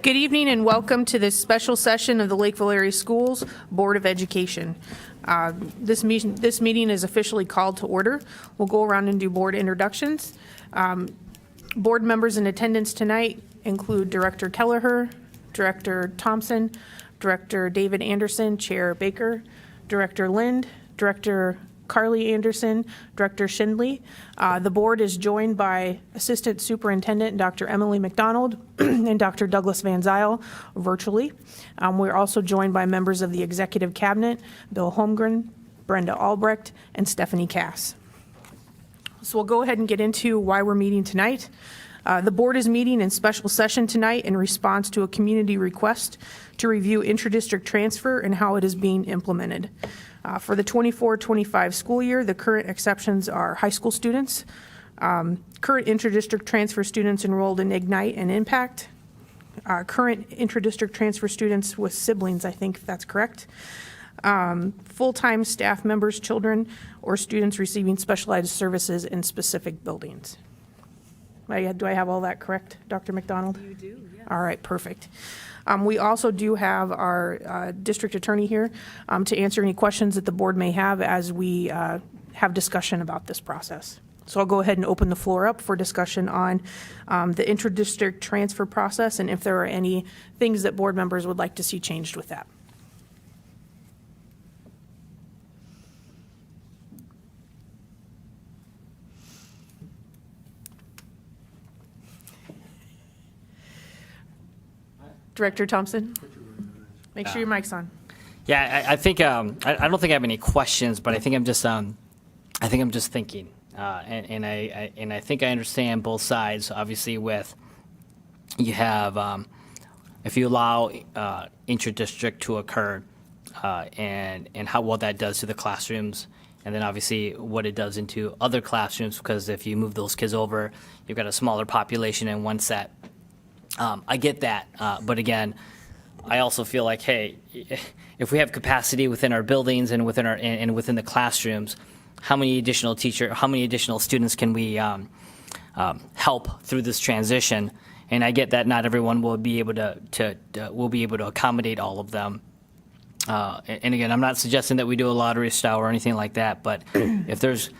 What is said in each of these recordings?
Good evening and welcome to this special session of the Lakeville Area Schools Board of Education. This meeting is officially called to order. We'll go around and do board introductions. Board members in attendance tonight include Director Kelleher, Director Thompson, Director David Anderson, Chair Baker, Director Lind, Director Carly Anderson, Director Schindley. The board is joined by Assistant Superintendent Dr. Emily McDonald and Dr. Douglas Van Zyl virtually. We're also joined by members of the Executive Cabinet, Bill Holmgren, Brenda Albrecht, and Stephanie Cass. So we'll go ahead and get into why we're meeting tonight. The board is meeting in special session tonight in response to a community request to review intra-district transfer and how it is being implemented. For the 24-25 school year, the current exceptions are high school students, current intra-district transfer students enrolled in Ignite and Impact, current intra-district transfer students with siblings, I think that's correct, full-time staff members, children, or students receiving specialized services in specific buildings. Do I have all that correct, Dr. McDonald? You do, yes. All right, perfect. We also do have our district attorney here to answer any questions that the board may have as we have discussion about this process. So I'll go ahead and open the floor up for discussion on the intra-district transfer process and if there are any things that board members would like to see changed with that. Director Thompson, make sure your mic's on. Yeah, I think I don't think I have any questions, but I think I'm just thinking, and I think I understand both sides. Obviously, with you have if you allow intra-district to occur, and how what that does to the classrooms, and then obviously what it does into other classrooms, because if you move those kids over, you've got a smaller population in one set. I get that, but again, I also feel like, hey, if we have capacity within our buildings and within within the classrooms, how many additional students can we help through this transition? And I get that not everyone will be able to accommodate all of them. And again, I'm not suggesting that we do a lottery style or anything like that, but if there's,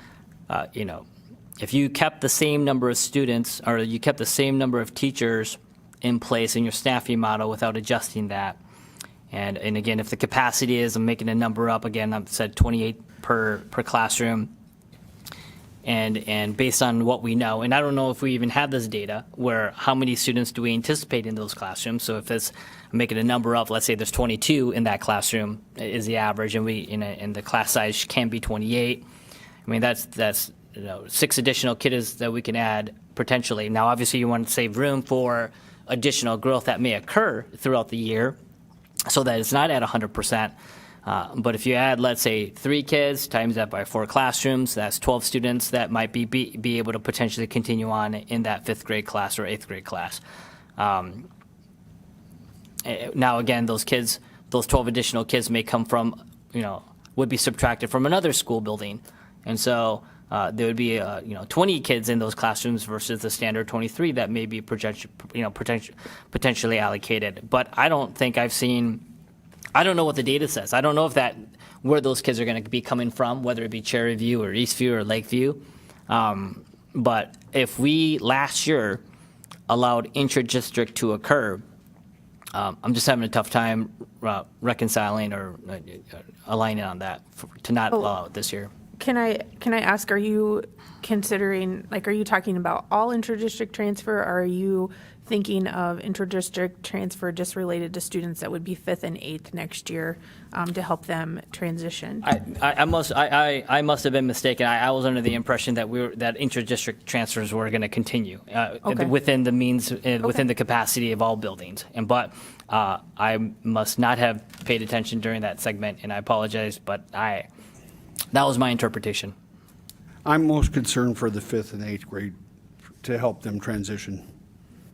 if you kept the same number of students or you kept the same number of teachers in place in your staffing model without adjusting that. And again, if the capacity is, I'm making a number up again, I've said 28 per classroom. And based on what we know, and I don't know if we even have this data, where how many students do we anticipate in those classrooms? So if it's, I'm making a number up, let's say there's 22 in that classroom is the average, and the class size can be 28. I mean, that's 6 additional kids that we can add potentially. Now, obviously, you want to save room for additional growth that may occur throughout the year so that it's not at 100%. But if you add, let's say, 3 kids, times that by 4 classrooms, that's 12 students that might be able to potentially continue on in that 5th grade class or 8th grade class. Now, again, those 12 additional kids may come from, would be subtracted from another school building. And so there would be 20 kids in those classrooms versus the standard 23 that may be potentially allocated. But I don't think I've seen. I don't know what the data says. I don't know where those kids are going to be coming from, whether it be Cherry View or Eastview or Lakeview. But if we last year allowed intra-district to occur, I'm just having a tough time reconciling or aligning on that to not allow it this year. Can I ask, are you considering, are you talking about all intra-district transfer, or are you thinking of intra-district transfer just related to students that would be 5th and 8th next year to help them transition? I must have been mistaken. I was under the impression that intra-district transfers were going to continue within the means, within the capacity of all buildings. But I must not have paid attention during that segment, and I apologize, but that was my interpretation. I'm most concerned for the 5th and 8th grade to help them transition.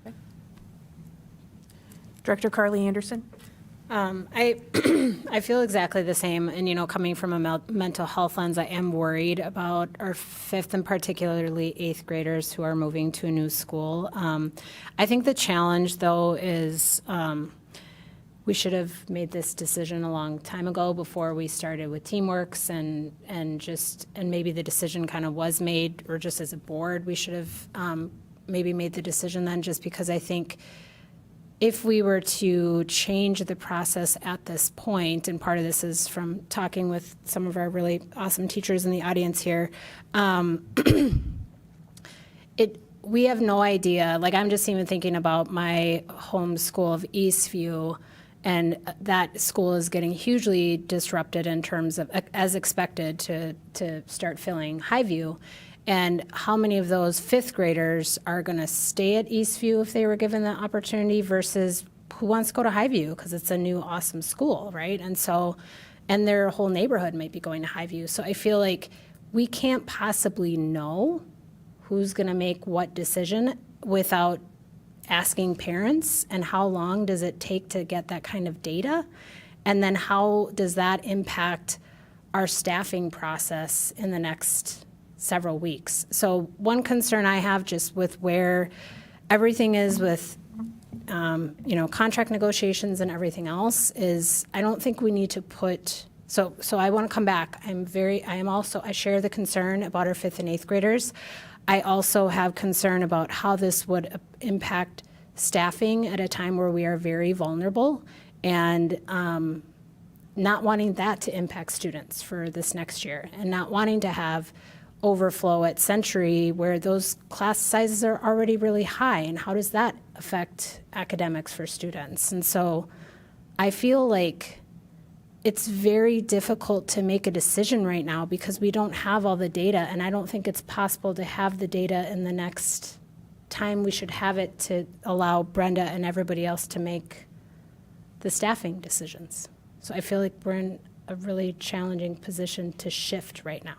Okay. Director Carly Anderson. I I feel exactly the same. And, coming from a mental health lens, I am worried about our fifth and particularly eighth graders who are moving to a new school. I think the challenge, though, is we should have made this decision a long time ago before we started with Teamworks and maybe the decision kind of was made, or just as a board, we should have maybe made the decision then, just because I think if we were to change the process at this point, and part of this is from talking with some of our really awesome teachers in the audience here, we have no idea. Like, I'm just even thinking about my home school of Eastview, and that school is getting hugely disrupted in terms of, as expected, to start filling Highview. And how many of those fifth graders are going to stay at Eastview if they were given the opportunity versus who wants to go to Highview because it's a new awesome school, right? And their whole neighborhood might be going to Highview. So I feel like we can't possibly know who's going to make what decision without asking parents, and how long does it take to get that kind of data? And then how does that impact our staffing process in the next several weeks? So one concern I have, just with where everything is with contract negotiations and everything else, is I don't think we need to put, so I want to come back. I share the concern about our fifth and eighth graders. I also have concern about how this would impact staffing at a time where we are very vulnerable, and not wanting that to impact students for this next year, and not wanting to have overflow at Century where those class sizes are already really high, and how does that affect academics for students? And so I feel like it's very difficult to make a decision right now because we don't have all the data, and I don't think it's possible to have the data in the next time we should have it to allow Brenda and everybody else to make the staffing decisions. So I feel like we're in a really challenging position to shift right now.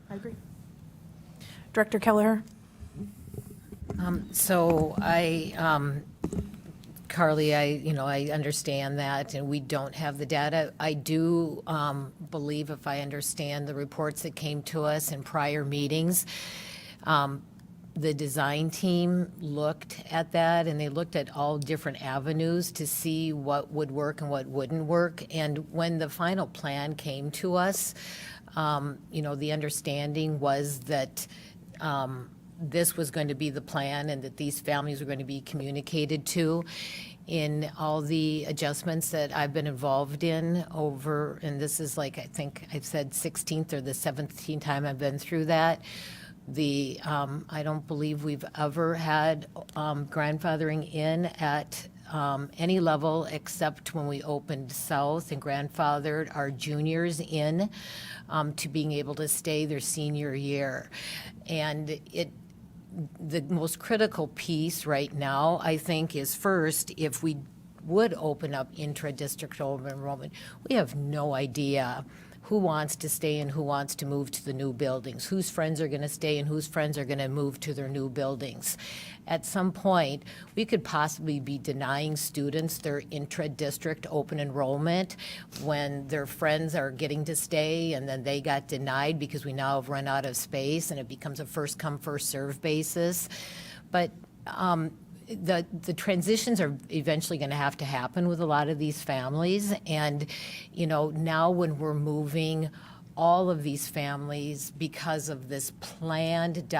I agree. Director Kelleher? Carly, I understand that, and we don't have the data. I do believe, if I understand the reports that came to us in prior meetings, the design team looked at that, and they looked at all different avenues to see what would work and what wouldn't work. And when the final plan came to us, the understanding was that this was going to be the plan, and that these families were going to be communicated to. In all the adjustments that I've been involved in over, and this is like, I think I've said 16th or the 17th time I've been through that, I don't believe we've ever had grandfathering in at any level except when we opened South and grandfathered our juniors in to being able to stay their senior year. And the most critical piece right now, I think, is first, if we would open up intra-district open enrollment, we have no idea who wants to stay and who wants to move to the new buildings, whose friends are going to stay and whose friends are going to move to their new buildings. At some point, we could possibly be denying students their intra-district open enrollment when their friends are getting to stay, and then they got denied because we now have run out of space, and it becomes a first-come, first-served basis. But the transitions are eventually going to have to happen with a lot of these families. And, now when we're moving all of these families because of this planned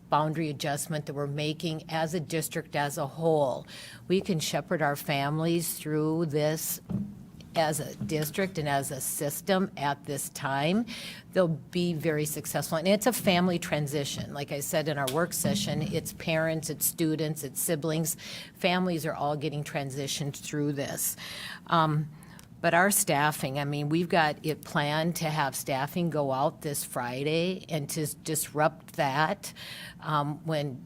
boundary adjustment that we're making as a district as a whole, we can shepherd our families through this as a district and as a system at this time. They'll be very successful. And it's a family transition. Like I said in our work session, it's parents, it's students, it's siblings. Families are all getting transitioned through this. But our staffing, we've got it planned to have staffing go out this Friday and to disrupt that when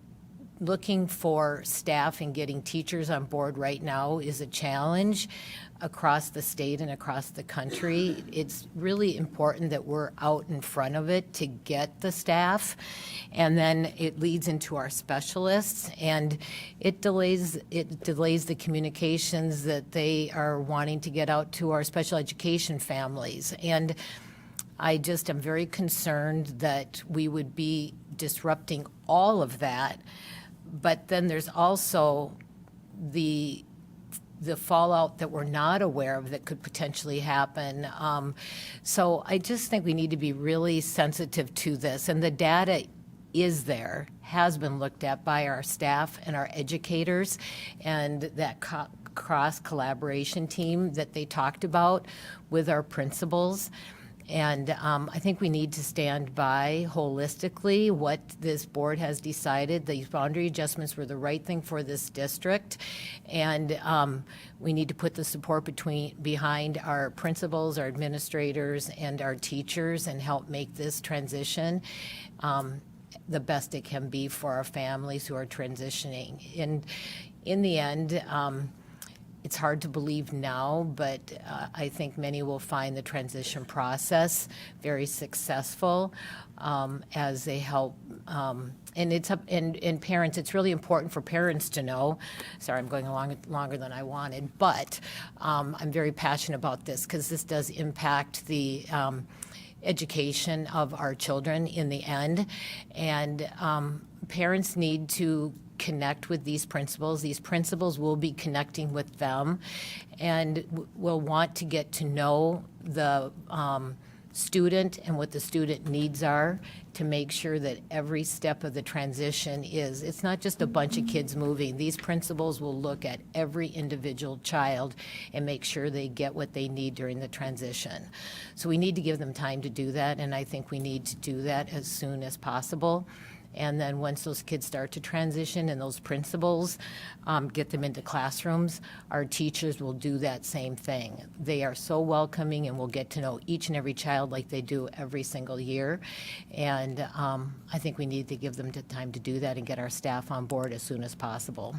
looking for staff and getting teachers on board right now is a challenge across the state and across the country. It's really important that we're out in front of it to get the staff, and then it leads into our specialists, and it delays the communications that they are wanting to get out to our special education families. And I just am very concerned that we would be disrupting all of that. But then there's also the fallout that we're not aware of that could potentially happen. So I just think we need to be really sensitive to this. And the data is there, has been looked at by our staff and our educators, and that cross-collaboration team that they talked about with our principals. And I think we need to stand by holistically what this board has decided. These boundary adjustments were the right thing for this district. And we need to put the support behind our principals, our administrators, and our teachers and help make this transition the best it can be for our families who are transitioning. And in the end, it's hard to believe now, but I think many will find the transition process very successful as they help. And it's up, and parents, it's really important for parents to know. Sorry, I'm going along longer than I wanted, but I'm very passionate about this because this does impact the education of our children in the end. And parents need to connect with these principals. These principals will be connecting with them and will want to get to know the student and what the student needs are to make sure that every step of the transition it's not just a bunch of kids moving. These principals will look at every individual child and make sure they get what they need during the transition. So we need to give them time to do that, and I think we need to do that as soon as possible. And then once those kids start to transition and those principals get them into classrooms, our teachers will do that same thing. They are so welcoming and will get to know each and every child like they do every single year. And I think we need to give them the time to do that and get our staff on board as soon as possible.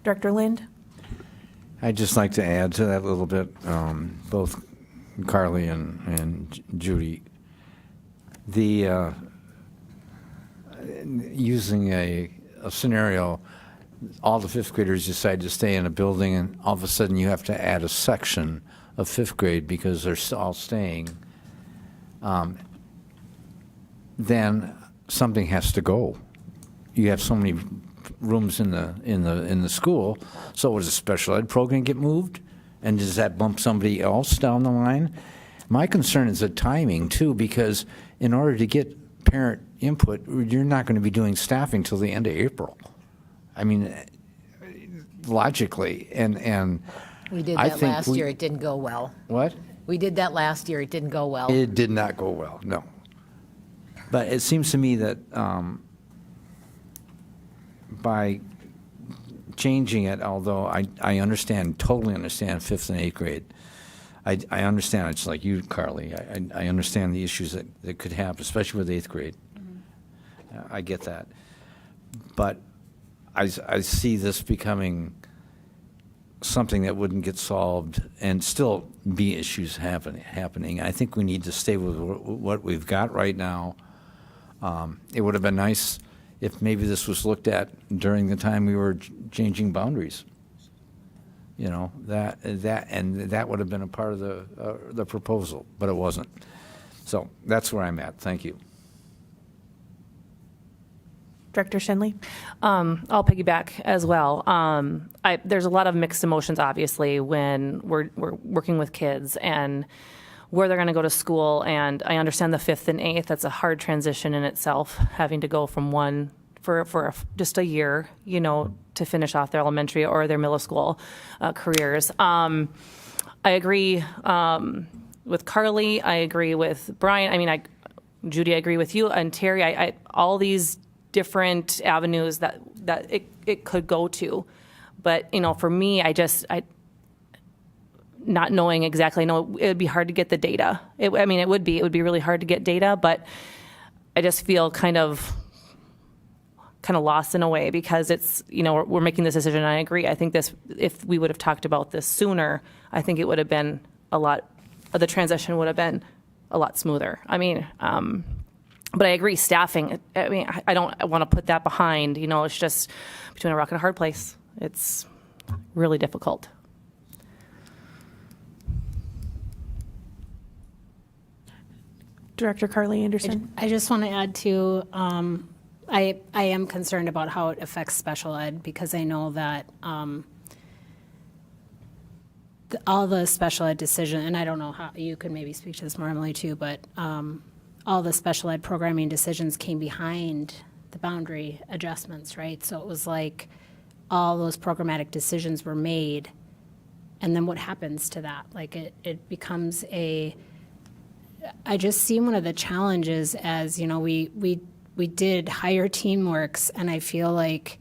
Director Lind? I'd just like to add to that a little bit, both Carly and Judy. The using a scenario, all the fifth graders decide to stay in a building, and all of a sudden you have to add a section of fifth grade because they're all staying. Then something has to go. You have so many rooms in the school. So does a special ed program get moved, and does that bump somebody else down the line? My concern is the timing too, because in order to get parent input, you're not going to be doing staffing till the end of April. I mean, logically, and We did I that think last year. It didn't go well. What? We did that last year. It didn't go well. It did not go well, no. But it seems to me that by changing it, although I understand, totally understand fifth and eighth grade, I understand, it's like you, Carly, I understand the issues that could happen, especially with eighth grade. I get that. But I see this becoming something that wouldn't get solved and still be issues happening. I think we need to stay with what we've got right now. It would have been nice if maybe this was looked at during the time we were changing boundaries. You know, that would have been a part of the proposal, but it wasn't. So that's where I'm at. Thank you. Director Shenley? I'll piggyback as well. There's a lot of mixed emotions, obviously, when we're working with kids and where they're going to go to school. And I understand the fifth and eighth. That's a hard transition in itself, having to go from one for just a year, you know, to finish off their elementary or their middle school careers. I agree with Carly. I agree with Brian. I mean, Judy, I agree with you. And Terry, all these different avenues that it could go to. But, you know, for me, not knowing exactly, it would be hard to get the data. It would be really hard to get data, but I just feel kind of kind of lost in a way because it's, we're making this decision. And I agree. I think if we would have talked about this sooner, I think it would have been the transition would have been a lot smoother. I mean, but I agree, staffing, I mean, I don't want to put that behind, it's just between a rock and a hard place. It's really difficult. Director Carly Anderson. I just want to add to, I am concerned about how it affects special ed because I know that all the special ed decision, and I don't know how, you could maybe speak to this more, Emily, too, but all the special ed programming decisions came behind the boundary adjustments, right? So it was like all those programmatic decisions were made, and then what happens to that? Like it becomes I just see one of the challenges as, we did hire teamworks, and I feel like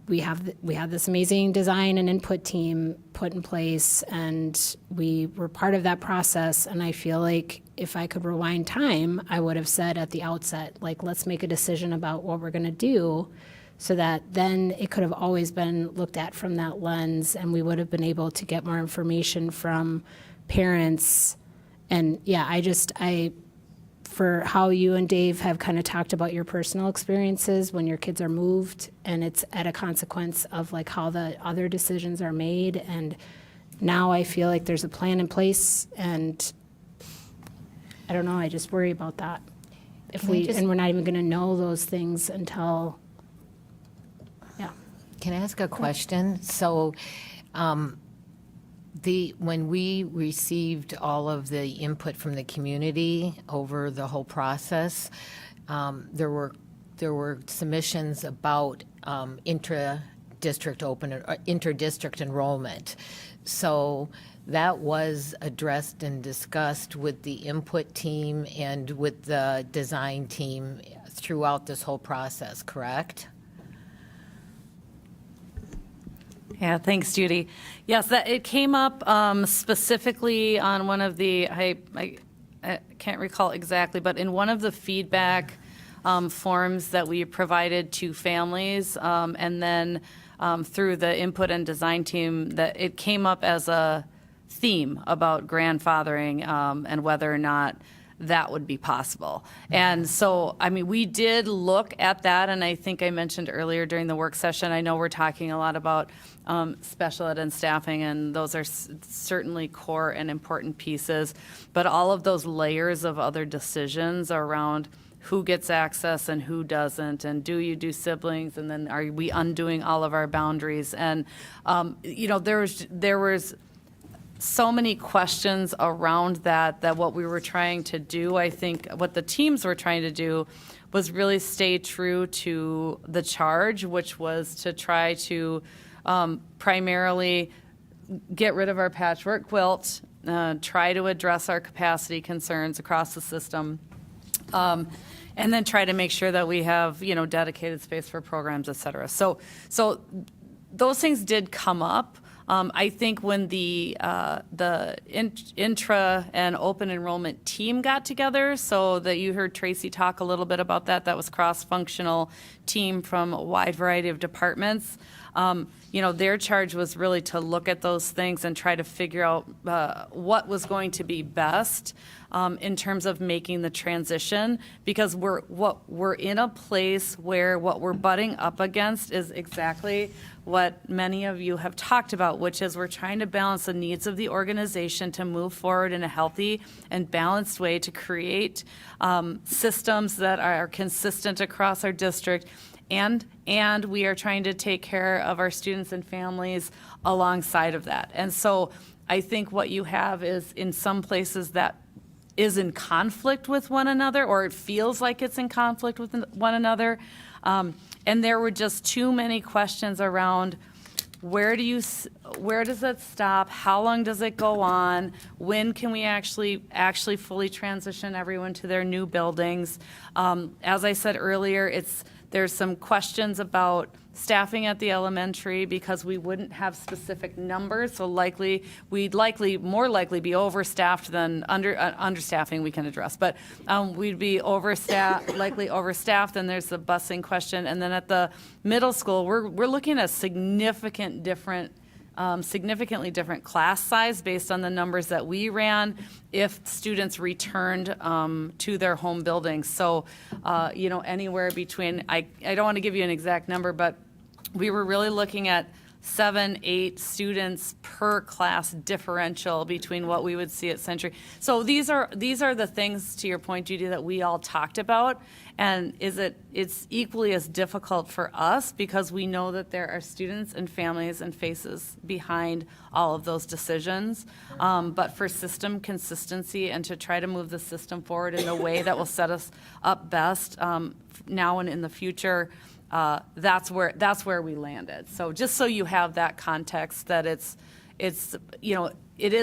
we have this amazing design and input team put in place, and we were part of that process. And I feel like if I could rewind time, I would have said at the outset, like, let's make a decision about what we're going to do, so that then it could have always been looked at from that lens, and we would have been able to get more information from parents. And yeah, for how you and Dave have kind of talked about your personal experiences when your kids are moved, and it's at a consequence of like how the other decisions are made. And now I feel like there's a plan in place, and I don't know, I just worry about that. And we're not even going to know those things until, yeah. Can I ask a question? So, when we received all of the input from the community over the whole process, there were submissions about inter-district enrollment. So that was addressed and discussed with the input team and with the design team throughout this whole process, correct? Yeah, thanks, Judy. Yes, it came up specifically on one of the, I can't recall exactly, but in one of the feedback forms that we provided to families, and then through the input and design team, that it came up as a theme about grandfathering and whether or not that would be possible. And so, I mean, we did look at that, and I think I mentioned earlier during the work session, I know we're talking a lot about special ed and staffing, and those are certainly core and important pieces, but all of those layers of other decisions around who gets access and who doesn't, and do you do siblings, and then are we undoing all of our boundaries? And, there was so many questions around that what we were trying to do, I think what the teams were trying to do was really stay true to the charge, which was to try to primarily get rid of our patchwork quilt, try to address our capacity concerns across the system, and then try to make sure that we have, dedicated space for programs, et cetera. So those things did come up. I think when the intra and open enrollment team got together, so that you heard Tracy talk a little bit about that was cross-functional team from a wide variety of departments. Their charge was really to look at those things and try to figure out what was going to be best in terms of making the transition, because we're in a place where what we're butting up against is exactly what many of you have talked about, which is we're trying to balance the needs of the organization to move forward in a healthy and balanced way to create systems that are consistent across our district. And we are trying to take care of our students and families alongside of that. And so I think what you have is in some places that is in conflict with one another, or it feels like it's in conflict with one another. And there were just too many questions around where does it stop? How long does it go on? When can we actually fully transition everyone to their new buildings? As I said earlier, There's some questions about staffing at the elementary because we wouldn't have specific numbers, so we'd more likely be overstaffed than understaffing we can address, but we'd be likely overstaffed. Then there's the busing question, and then at the middle school, we're looking at significantly different class size based on the numbers that we ran if students returned to their home buildings. So, anywhere between, I don't want to give you an exact number, but we were really looking at 7-8 students per class differential between what we would see at Century. So these are the things, to your point, Judy, that we all talked about. And it's equally as difficult for us because we know that there are students and families and faces behind all of those decisions. But for system consistency and to try to move the system forward in the way that will set us up best now and in the future, that's where we landed. So just so you have that context, that it is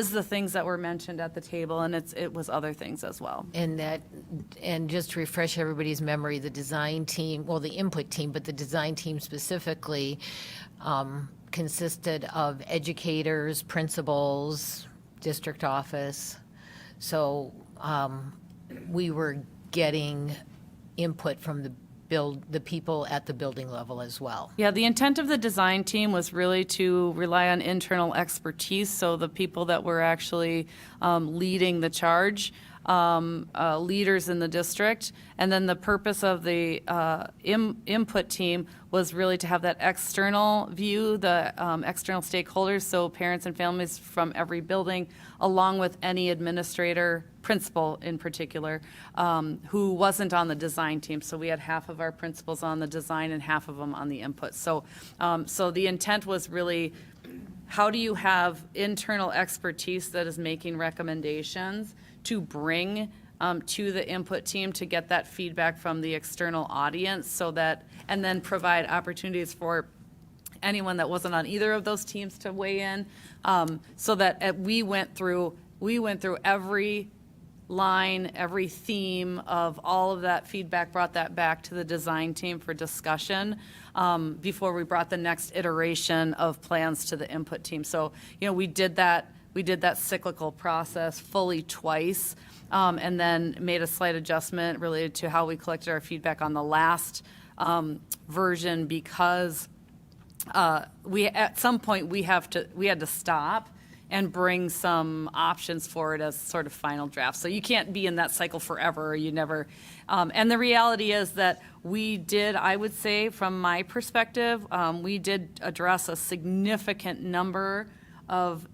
the things that were mentioned at the table, and it was other things as well. And just to refresh everybody's memory, the design team, well, the input team, but the design team specifically consisted of educators, principals, district office. So we were getting input from the people at the building level as well. Yeah, the intent of the design team was really to rely on internal expertise, so the people that were actually leading the charge, leaders in the district. And then the purpose of the input team was really to have that external view, the external stakeholders, so parents and families from every building, along with any administrator, principal in particular, who wasn't on the design team. So we had half of our principals on the design and half of them on the input. So the intent was really, how do you have internal expertise that is making recommendations to bring to the input team to get that feedback from the external audience, so that, and then provide opportunities for anyone that wasn't on either of those teams to weigh in, so that we went through every line, every theme of all of that feedback, brought that back to the design team for discussion before we brought the next iteration of plans to the input team. So, we did that cyclical process fully twice, and then made a slight adjustment related to how we collected our feedback on the last version, because at some point we had to stop and bring some options forward as sort of final drafts. So you can't be in that cycle forever, or you never. And the reality is that we did, I would say, from my perspective, we did address a significant number of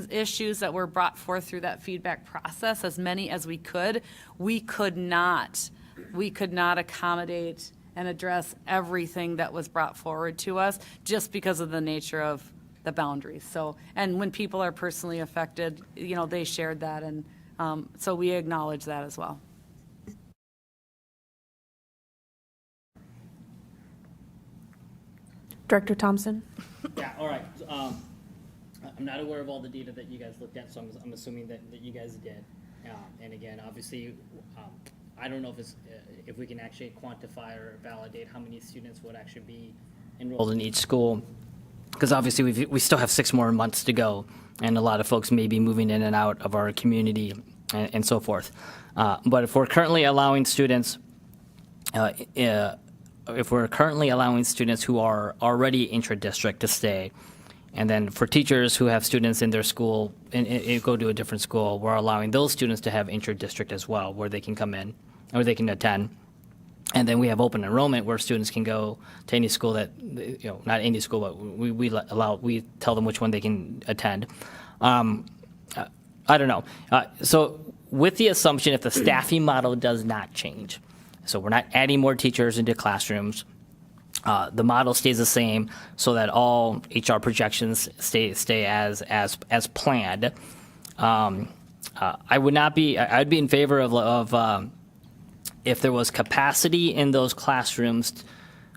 issues that were brought forth through that feedback process, as many as we could. We could not accommodate and address everything that was brought forward to us, just because of the nature of the boundaries. So, and when people are personally affected, they shared that, and so we acknowledge that as well. Director Thompson? Yeah, all right. I'm not aware of all the data that you guys looked at, so I'm assuming that you guys did. And again, obviously, I don't know if we can actually quantify or validate how many students would actually be enrolled in each school, because obviously we still have 6 more months to go, and a lot of folks may be moving in and out of our community and so forth. But if we're currently allowing students, who are already intra-district to stay, and then for teachers who have students in their school and go to a different school, we're allowing those students to have intra-district as well, where they can come in or they can attend. And then we have open enrollment, where students can go to any school that, not any school, but we tell them which one they can attend. I don't know. So with the assumption, if the staffing model does not change, so we're not adding more teachers into classrooms, the model stays the same, so that all HR projections stay as planned. I'd be in favor of if there was capacity in those classrooms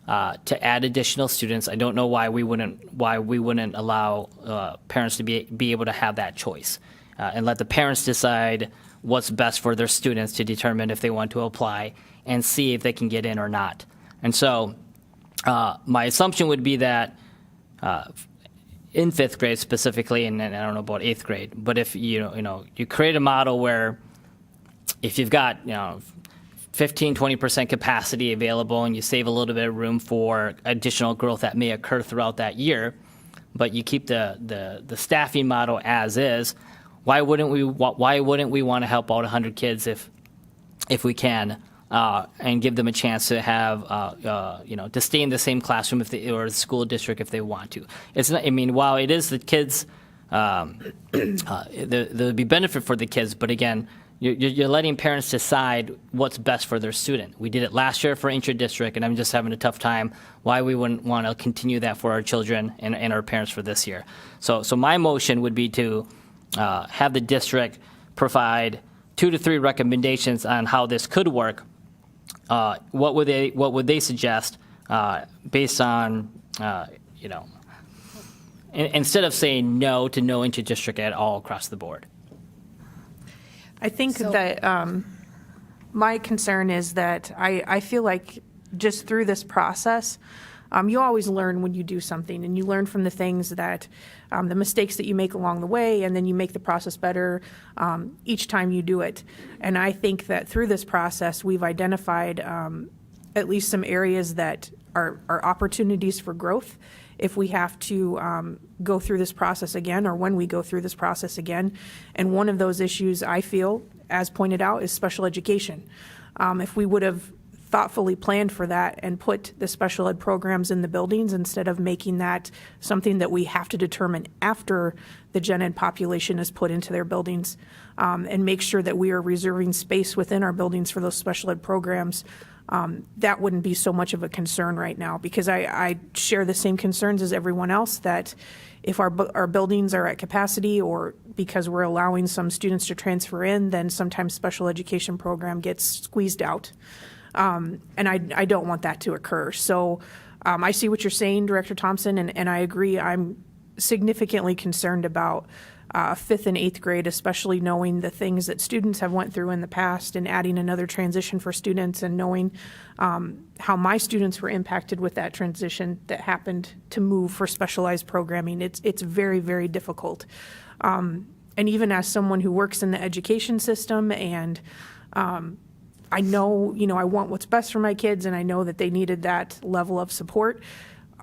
to add additional students. I don't know why we wouldn't allow parents to be able to have that choice, and let the parents decide what's best for their students to determine if they want to apply and see if they can get in or not. And so my assumption would be that in 5th grade specifically, and I don't know about 8th grade, but if you create a model where if you've got 15, 20% capacity available and you save a little bit of room for additional growth that may occur throughout that year, but you keep the staffing model as is, why wouldn't we want to help out 100 kids if we can, and give them a chance to have to stay in the same classroom or the school district if they want to? It's not. I mean, while it is the kids, there'll be benefit for the kids, but again, you're letting parents decide what's best for their student. We did it last year for intra-district, and I'm just having a tough time why we wouldn't want to continue that for our children and our parents for this year. So my motion would be to have the district provide 2 to 3 recommendations on how this could work. What would they suggest based on instead of saying no to no intra-district at all across the board? I think that my concern is that I feel like just through this process, you always learn when you do something, and you learn from the things that the mistakes that you make along the way, and then you make the process better each time you do it. And I think that through this process, we've identified at least some areas that are opportunities for growth if we have to go through this process again, or when we go through this process again. And one of those issues, I feel, as pointed out, is special education. If we would have thoughtfully planned for that and put the special ed programs in the buildings instead of making that something that we have to determine after the gen ed population is put into their buildings, and make sure that we are reserving space within our buildings for those special ed programs, that wouldn't be so much of a concern right now, because I share the same concerns as everyone else, that if our buildings are at capacity, or because we're allowing some students to transfer in, then sometimes special education program gets squeezed out. And I don't want that to occur. So I see what you're saying, Director Thompson, and I agree. I'm significantly concerned about 5th and 8th grade, especially knowing the things that students have went through in the past, and adding another transition for students, and knowing how my students were impacted with that transition that happened to move for specialized programming. It's very, very difficult. And even as someone who works in the education system, and I know, I want what's best for my kids, and I know that they needed that level of support.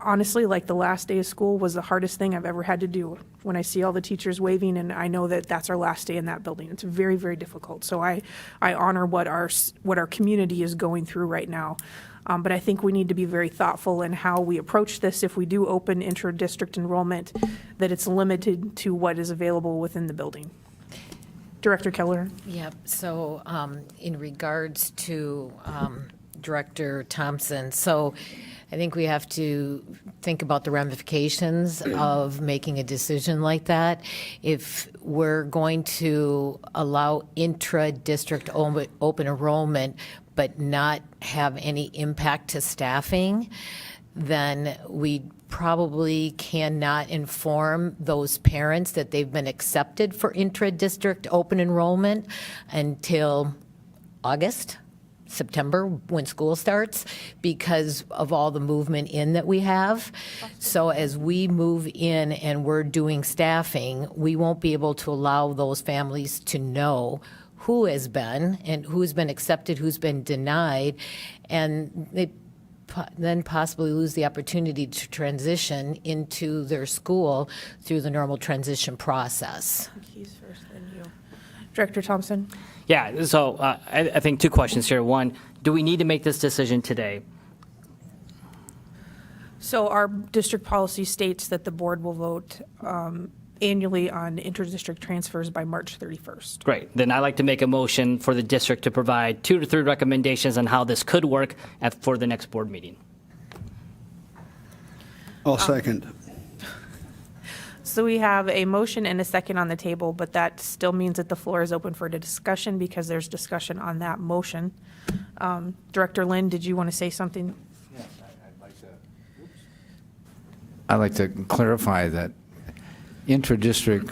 Honestly, like the last day of school was the hardest thing I've ever had to do. When I see all the teachers waving, and I know that that's our last day in that building, it's very, very difficult. So I honor what our community is going through right now. But I think we need to be very thoughtful in how we approach this. If we do open intra-district enrollment, that it's limited to what is available within the building. Director Keller. Yep. So in regards to Director Thompson, so I think we have to think about the ramifications of making a decision like that. If we're going to allow intra-district open enrollment but not have any impact to staffing, then we probably cannot inform those parents that they've been accepted for intra-district open enrollment until August, September, when school starts, because of all the movement in that we have. So as we move in and we're doing staffing, we won't be able to allow those families to know who has been and who's been accepted, who's been denied, and they then possibly lose the opportunity to transition into their school through the normal transition process. Keys first, then you. Director Thompson. Yeah, so I think 2 questions here. One, do we need to make this decision today? So our district policy states that the board will vote annually on inter-district transfers by March 31st. Great. Then I'd like to make a motion for the district to provide 2 to 3 recommendations on how this could work for the next board meeting. I'll second. So we have a motion and a second on the table, but that still means that the floor is open for a discussion, because there's discussion on that motion. Director Lynn, did you want to say something? Yes, I'd like to clarify that intra-district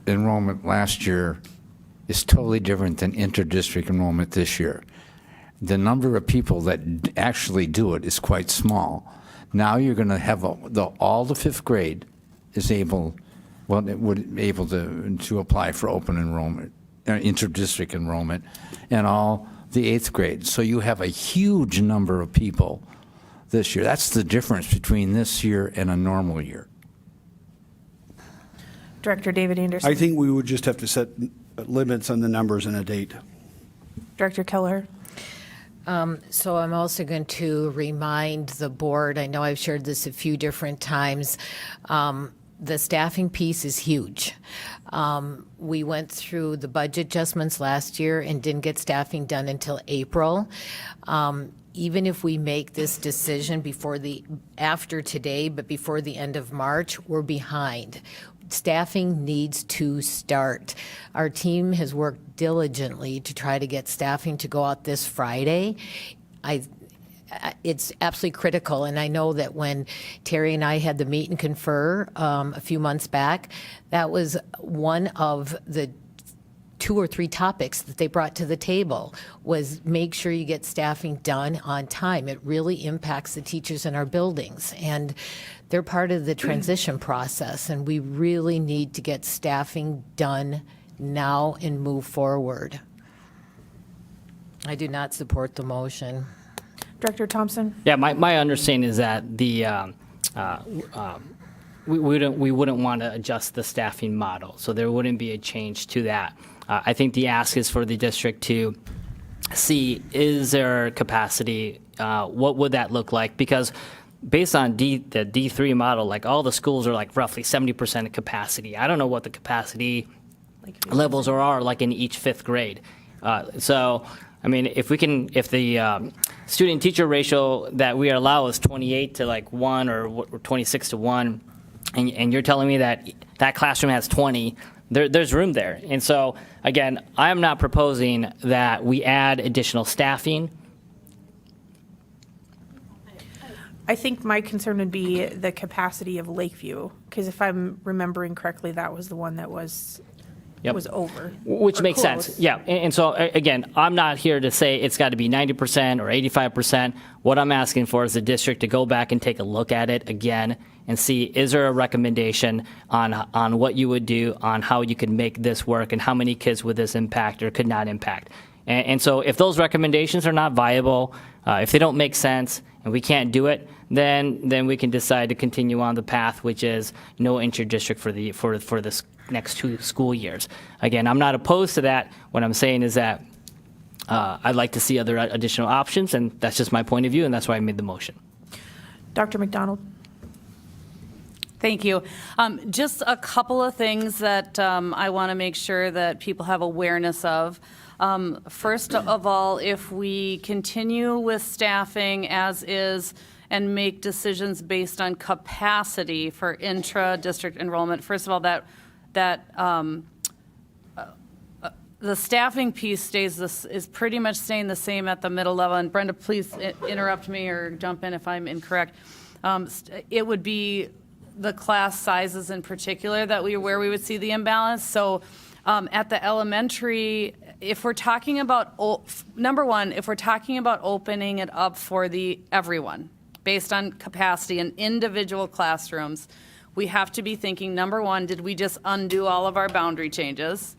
enrollment last year is totally different than inter-district enrollment this year. the number of people that actually do it is quite small. Now you're going to have all the fifth grade is able, well, it would be able to apply for open enrollment, inter-district enrollment, and all the eighth grade. So you have a huge number of people this year. That's the difference between this year and a normal year. Director David Anderson. I think we would just have to set limits on the numbers and a date. Director Keller. So I'm also going to remind the board, I know I've shared this a few different times, the staffing piece is huge. We went through the budget adjustments last year and didn't get staffing done until April. Even if we make this decision after today, but before the end of March, we're behind. Staffing needs to start. Our team has worked diligently to try to get staffing to go out this Friday. It's absolutely critical, and I know that when Terry and I had the meet and confer a few months back, that was one of the 2 or 3 topics that they brought to the table was make sure you get staffing done on time. It really impacts the teachers in our buildings, and they're part of the transition process, and we really need to get staffing done now and move forward. I do not support the motion. Director Thompson. Yeah, my understanding is that we wouldn't want to adjust the staffing model, so there wouldn't be a change to that. I think the ask is for the district to see, is there capacity? What would that look like? Because based on the D3 model, like all the schools are like roughly 70% of capacity. I don't know what the capacity levels are like in each fifth grade. So, I mean, if the student teacher ratio that we allow is 28 to like 1 or 26 to 1, and you're telling me that that classroom has 20, there's room there. And so, again, I'm not proposing that we add additional staffing. I think my concern would be the capacity of Lakeview, because if I'm remembering correctly, that was the one that was over. Which or makes close. sense, yeah. And so, again, I'm not here to say it's got to be 90% or 85%. What I'm asking for is the district to go back and take a look at it again and see, is there a recommendation on what you would do, on how you could make this work, and how many kids would this impact or could not impact. And so if those recommendations are not viable, if they don't make sense, and we can't do it, then we can decide to continue on the path, which is no inter-district for this next 2 school years. Again, I'm not opposed to that. What I'm saying is that I'd like to see other additional options, and that's just my point of view, and that's why I made the motion. Dr. McDonald. Thank you. Just a couple of things that I want to make sure that people have awareness of. First of all, if we continue with staffing as is and make decisions based on capacity for intra-district enrollment, first of all, the staffing piece is pretty much staying the same at the middle level. And Brenda, please interrupt me or jump in if I'm incorrect. It would be the class sizes in particular where we would see the imbalance. So at the elementary, if we're talking about, number one, if we're talking about opening it up for everyone based on capacity in individual classrooms, we have to be thinking, number one, did we just undo all of our boundary changes?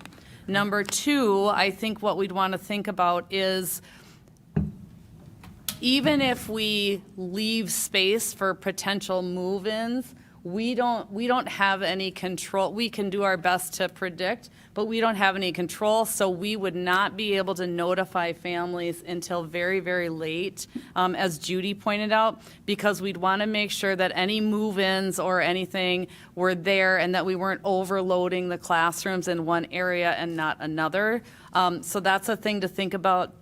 Number two, I think what we'd want to think about is even if we leave space for potential move-ins, we don't have any control. We can do our best to predict, but we don't have any control, so we would not be able to notify families until very, very late, as Judy pointed out, because we'd want to make sure that any move-ins or anything were there and that we weren't overloading the classrooms in one area and not another. So that's a thing to think about.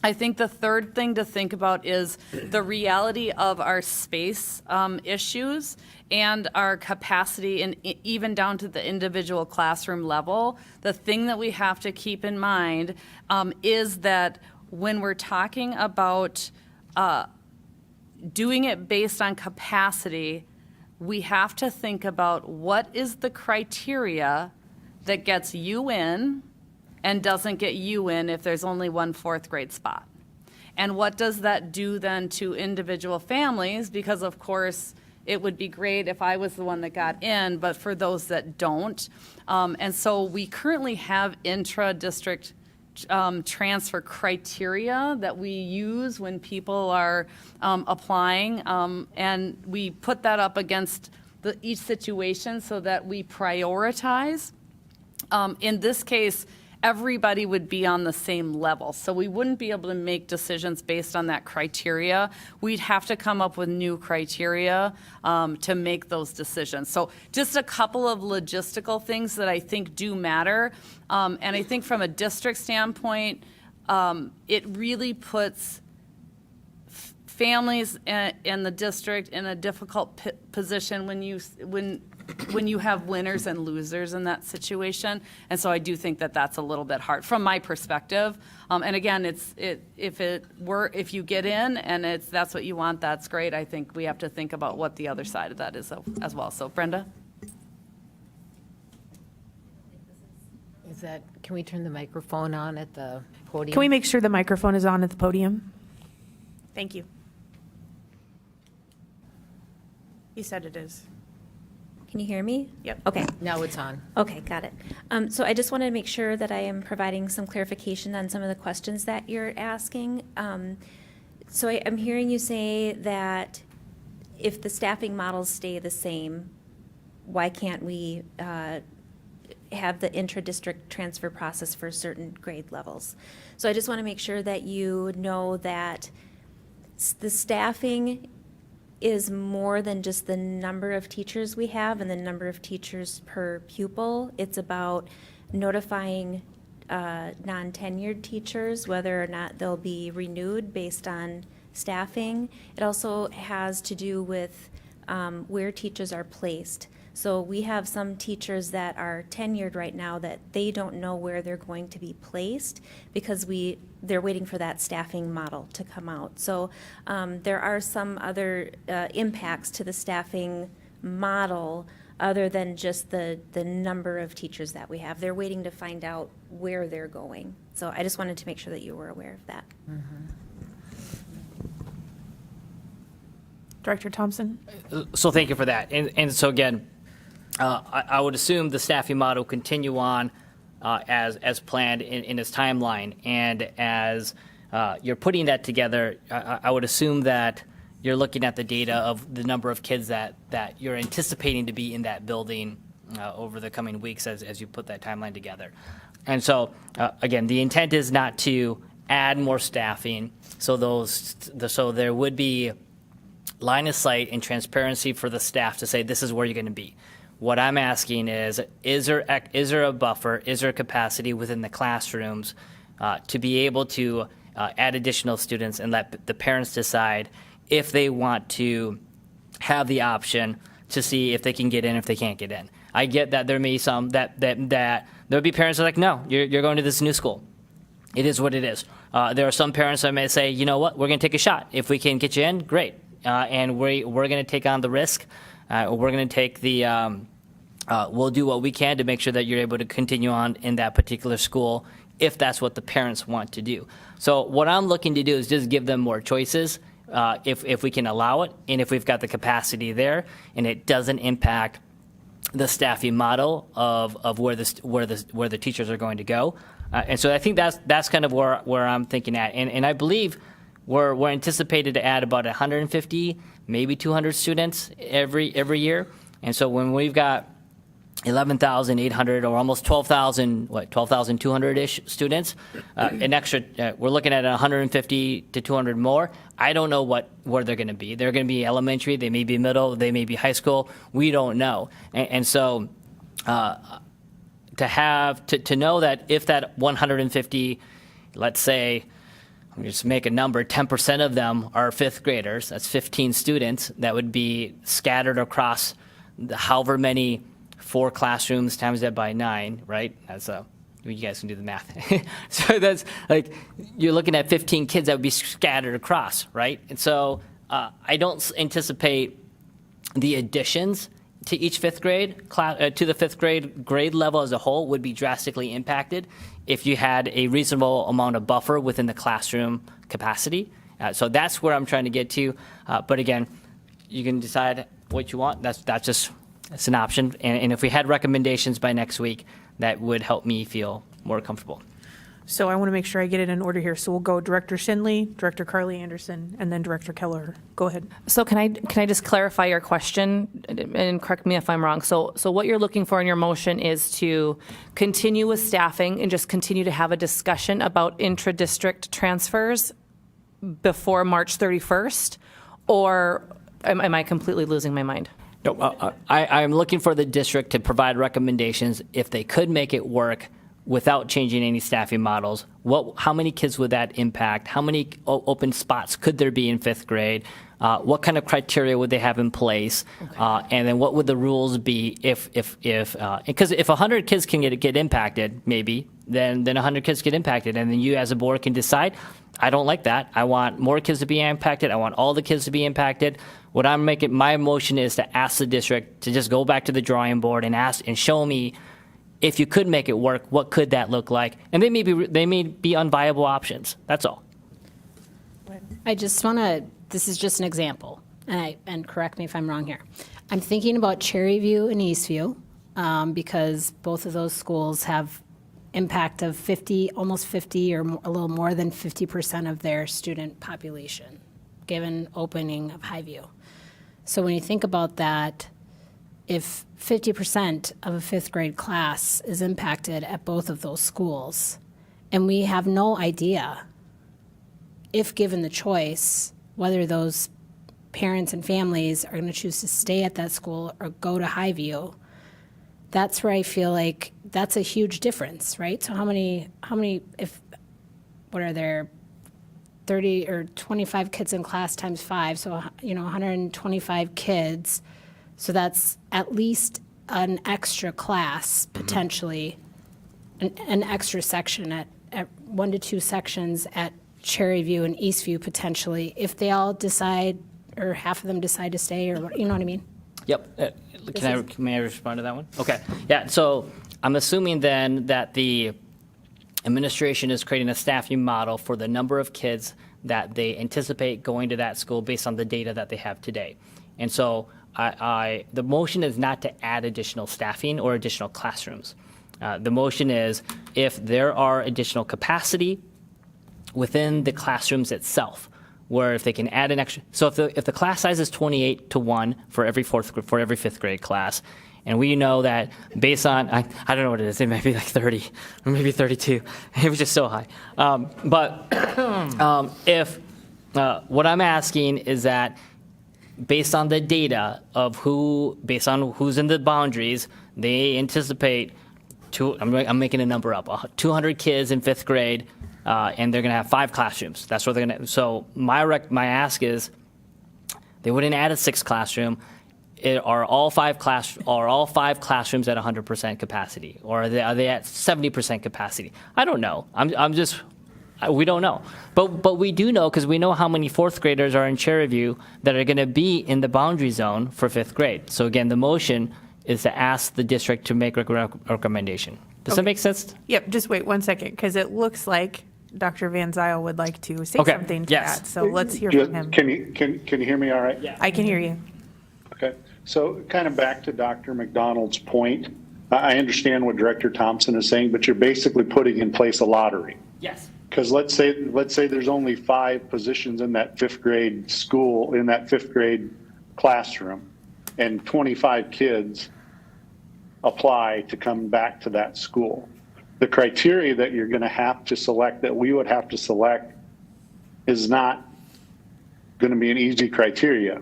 I think the third thing to think about is the reality of our space issues and our capacity, and even down to the individual classroom level. The thing that we have to keep in mind is that when we're talking about doing it based on capacity, we have to think about what is the criteria that gets you in and doesn't get you in if there's only one fourth grade spot. And what does that do then to individual families? Because of course, it would be great if I was the one that got in, but for those that don't. And so we currently have intra-district transfer criteria that we use when people are applying, and we put that up against each situation so that we prioritize. In this case, everybody would be on the same level, so we wouldn't be able to make decisions based on that criteria. We'd have to come up with new criteria to make those decisions. So just a couple of logistical things that I think do matter. And I think from a district standpoint, it really puts families in the district in a difficult position when you have winners and losers in that situation. And so I do think that that's a little bit hard from my perspective. And again, if you get in and that's what you want, that's great. I think we have to think about what the other side of that is as well. So Brenda? Can we turn the microphone on at the podium? Can we make sure the microphone is on at the podium? Thank you. He said it is. Can you hear me? Yep. Okay. Now it's on. Okay, got it. So I just wanted to make sure that I am providing some clarification on some of the questions that you're asking. So I'm hearing you say that if the staffing models stay the same, why can't we have the intra-district transfer process for certain grade levels? So I just want to make sure that you know that the staffing is more than just the number of teachers we have and the number of teachers per pupil. It's about notifying non-tenured teachers whether or not they'll be renewed based on staffing. It also has to do with where teachers are placed. So we have some teachers that are tenured right now that they don't know where they're going to be placed because they're waiting for that staffing model to come out. So there are some other impacts to the staffing model other than just the number of teachers that we have. They're waiting to find out where they're going. So I just wanted to make sure that you were aware of that. Director Thompson? So thank you for that. And so again, I would assume the staffing model continue on as planned in its timeline. And as you're putting that together, I would assume that you're looking at the data of the number of kids that you're anticipating to be in that building over the coming weeks as you put that timeline together. And so, again, the intent is not to add more staffing, so there would be line of sight and transparency for the staff to say this is where you're going to be. What I'm asking is there a buffer, is there a capacity within the classrooms to be able to add additional students and let the parents decide if they want to have the option to see if they can get in, if they can't get in. I get that there may be some that there'll be parents that are like, no, you're going to this new school. It is what it is. There are some parents that may say, you know what, we're going to take a shot. If we can get you in, great. And we're going to take on the risk. We're going to take we'll do what we can to make sure that you're able to continue on in that particular school if that's what the parents want to do. So what I'm looking to do is just give them more choices if we can allow it and if we've got the capacity there and it doesn't impact the staffing model of where the teachers are going to go. And so I think that's kind of where I'm thinking at. And I believe we're anticipated to add about 150, maybe 200 students every year. And so when we've got 11,800 or almost 12,200-ish students, an extra, we're looking at 150 to 200 more. I don't know where they're going to be. They're going to be elementary, they may be middle, they may be high school. We don't know. And so to know that if that 150, let's say, let me just make a number, 10% of them are fifth graders, that's 15 students that would be scattered across however many 4 classrooms times that by 9, right? That's you guys can do the math. So that's like, you're looking at 15 kids that would be scattered across, right? And so I don't anticipate the additions to each fifth grade, to the fifth grade level as a whole would be drastically impacted if you had a reasonable amount of buffer within the classroom capacity. So that's where I'm trying to get to. But again, you can decide what you want. That's an option. And if we had recommendations by next week, that would help me feel more comfortable. So I want to make sure I get it in order here. So we'll go Director Shinley, Director Carly Anderson, and then Director Keller. Go ahead. So can I just clarify your question and correct me if I'm wrong? So what you're looking for in your motion is to continue with staffing and just continue to have a discussion about intra-district transfers before March 31st? Or am I completely losing my mind? No, I'm looking for the district to provide recommendations if they could make it work without changing any staffing models. How many kids would that impact? How many open spots could there be in fifth grade? What kind of criteria would they have in place? Okay. And then what would the rules be because if 100 kids can get impacted, maybe, then 100 kids get impacted. And then you as a board can decide, I don't like that. I want more kids to be impacted. I want all the kids to be impacted. What I'm making, my motion is to ask the district to just go back to the drawing board and ask and show me, if you could make it work, what could that look like? And they may be unviable options. That's all. I just want to, this is just an example, and correct me if I'm wrong here. I'm thinking about Cherry View and Eastview because both of those schools have impact of 50, almost 50 or a little more than 50% of their student population, given opening of Highview. So when you think about that, if 50% of a fifth grade class is impacted at both of those schools, and we have no idea, if given the choice, whether those parents and families are going to choose to stay at that school or go to Highview, that's where I feel like that's a huge difference, right? So how many, what are there, 30 or 25 kids in class times 5, so, 125 kids. So that's at least an extra class, potentially, an extra section at 1 to 2 sections at Cherry View and Eastview, potentially, if they all decide, or half of them decide to stay, or what, you know what I mean? Yep. May I respond to that one? Okay. Yeah, so I'm assuming then that the administration is creating a staffing model for the number of kids that they anticipate going to that school based on the data that they have today. And so the motion is not to add additional staffing or additional classrooms. The motion is if there are additional capacity within the classrooms itself, where if they can add an extra, so if the class size is 28 to 1 for every fifth grade class, and we know that based on, I don't know what it is, it might be like 30 or maybe 32. It was just so high. If what I'm asking is that based on the data of based on who's in the boundaries, they anticipate I'm making a number up, 200 kids in fifth grade, and they're going to have 5 classrooms. That's what they're going to. So my ask is, they wouldn't add a 6th classroom. Are all five classrooms at 100% capacity, or are they at 70% capacity? I don't know. We don't know, but we do know because we know how many 4th graders are in Cherry View that are going to be in the boundary zone for 5th grade. So again, the motion is to ask the district to make a recommendation. Does that make sense? Yep, just wait 1 second, because it looks like Dr. Van Zyl would like to say Okay, something to yes. that. So let's hear from him. Can you hear me all right? Yeah. I can hear you. Okay. So kind of back to Dr. McDonald's point, I understand what Director Thompson is saying, but you're basically putting in place a lottery. Yes. Because let's say there's only 5 positions in that 5th grade school, in that 5th grade classroom, and 25 kids apply to come back to that school. The criteria that you're going to have to select, that we would have to select, is not going to be an easy criteria.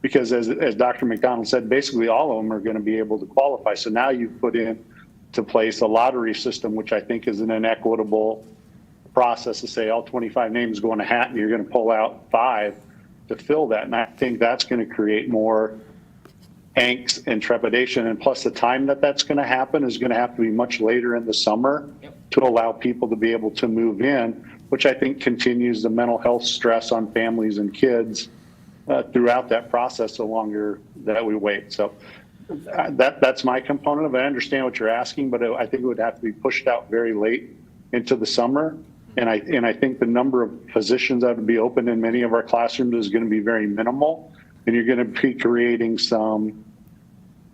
Because as Dr. McDonald said, basically all of them are going to be able to qualify. So now you've put into place a lottery system, which I think is an inequitable process to say all 25 names go in a hat and you're going to pull out 5 to fill that. And I think that's going to create more angst and trepidation. And plus the time that's going to happen is going to have to be much later in the summer to allow people to be able to move in, which I think continues the mental health stress on families and kids throughout that process the longer that we wait. So That's my component of it. I understand what you're asking, but I think it would have to be pushed out very late into the summer. And I think the number of positions that would be open in many of our classrooms is going to be very minimal. And you're going to be creating some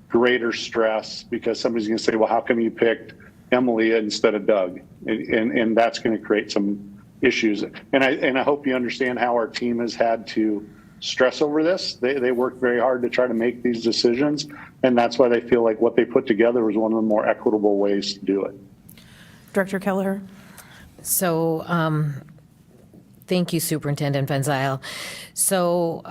greater stress because somebody's going to say, well, how come you picked Emily instead of Doug? And that's going to create some issues. And I hope you understand how our team has had to stress over this. They work very hard to try to make these decisions. And that's why they feel like what they put together was one of the more equitable ways to do it. Director Kelleher? So, thank you, Superintendent Van Zyl. So,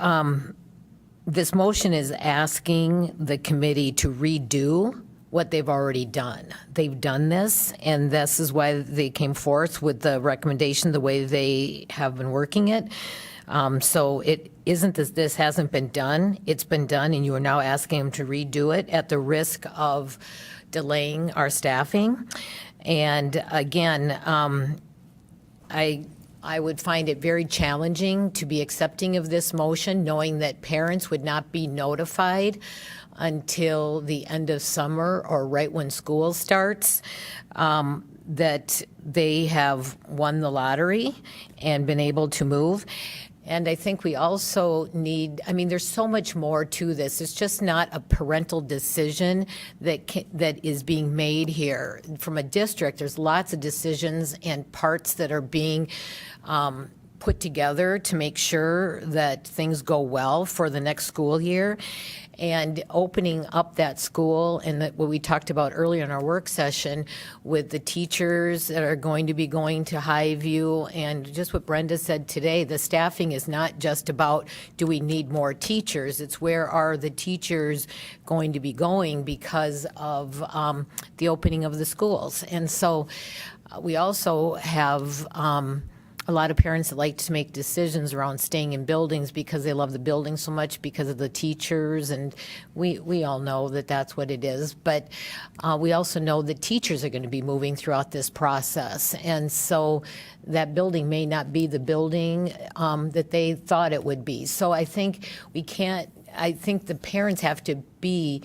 this motion is asking the committee to redo what they've already done. They've done this, and this is why they came forth with the recommendation the way they have been working it. So it isn't that this hasn't been done. It's been done, and you are now asking them to redo it at the risk of delaying our staffing. And again, I would find it very challenging to be accepting of this motion, knowing that parents would not be notified until the end of summer or right when school starts, that they have won the lottery and been able to move. And I think we also need, I mean, there's so much more to this. It's just not a parental decision that is being made here. From a district, there's lots of decisions and parts that are being put together to make sure that things go well for the next school year. And opening up that school, and what we talked about earlier in our work session with the teachers that are going to be going to Highview, and just what Brenda said today, the staffing is not just about do we need more teachers, it's where are the teachers going to be going because of the opening of the schools. And so we also have a lot of parents that like to make decisions around staying in buildings because they love the building so much because of the teachers, and we all know that that's what it is. But we also know that teachers are going to be moving throughout this process, and so that building may not be the building that they thought it would be. So I think we can't. I think the parents have to be